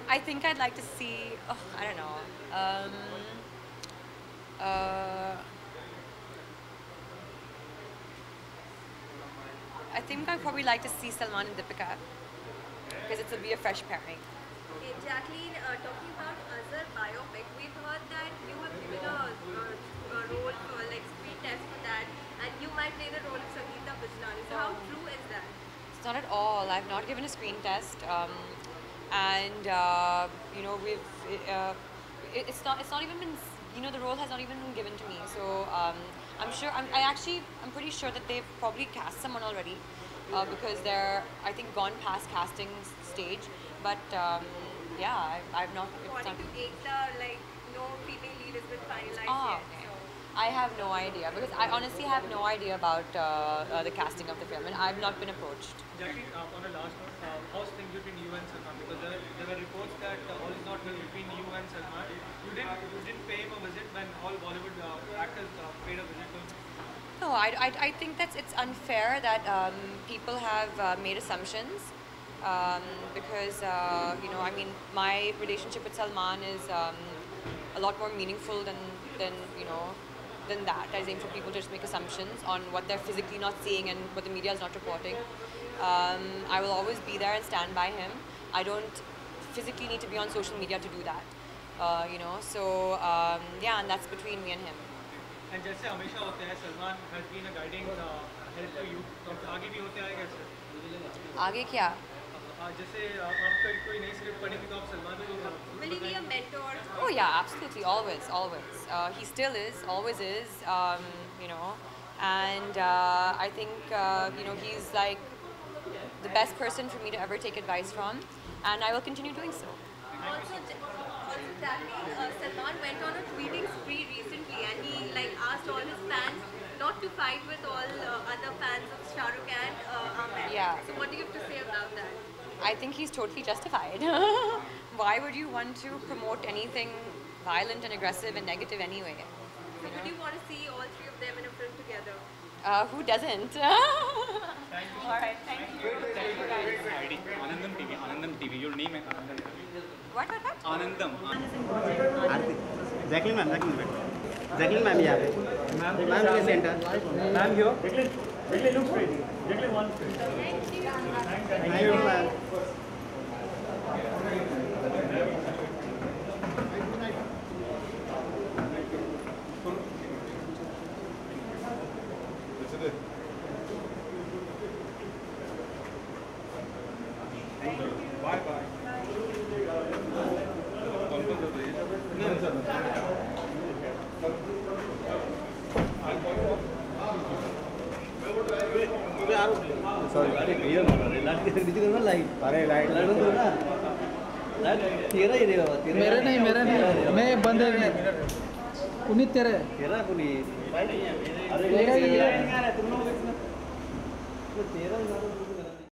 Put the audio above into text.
I think I'd like to see. Oh, I don't know. Uh, I think I'd probably like to see Salman and Deepika because it'll be a fresh pairing. Okay, Jacqueline, talking about Azhar biopic, we've heard that you have given a role for like screen test for that, and you might play the role of Sangeeta Bijlani. So how true is that? It's not at all. I've not given a screen test, and you know it's not even been, you know, the role has not even been given to me. So I'm sure I'm pretty sure that they've probably cast someone already, because they're, I think, gone past casting stage. But yeah, I've not. According to Ekta, like no female lead has been finalized yet. Okay. So. I have no idea because I honestly have no idea about the casting of the film, and I've not been approached. Jackie, on a last note, how's things between you and Salman? Because there were reports that all is not well between you and Salman. You didn't pay him a visit when all Bollywood actors paid a visit to him. No, I think it's unfair that people have made assumptions, because you know, I mean, my relationship with Salman is a lot more meaningful than you know, than that. I think for people to just make assumptions on what they're physically not seeing and what the media is not reporting. I will always be there and stand by him. I don't physically need to be on social media to do that. You know, so yeah, and that's between me and him. And जैसे हमेशा होता है, Salman has been a guiding help to you. तो आगे भी होते आएगा ऐसे? आगे क्या? जैसे आप कोई नई स्क्रिप्ट पढ़ेंगे तो आप सलमान को Will he be a mentor? Oh yeah, absolutely, always. He still is, always is. You know, and I think you know, he's like the best person for me to ever take advice from, and I will continue doing so. Also, Jacqueline, Salman went on a tweeting spree recently, and he like asked all his fans not to fight with all other fans of Shah Rukh and Aamir. Yeah. So what do you have to say about that? I think he's totally justified. Why would you want to promote anything violent and aggressive and negative anyway? So would you want to see all three of them in a film together? Who doesn't? All right, thank you. Thank you guys. ID Anandam TV. Your name is Anandam TV. What? Anandam. Aarti Jacqueline ma'am यहाँ पे ma'am के centre ma'am here. Jacqueline looks ready. Jacqueline wants to. Thank you ma'am Bye bye. Sorry अरे light तेरा ही देगा मेरे नहीं मैं बंद है पुनीत तेरे तेरा पुनीत तेरा ही है तुम लोग तेरा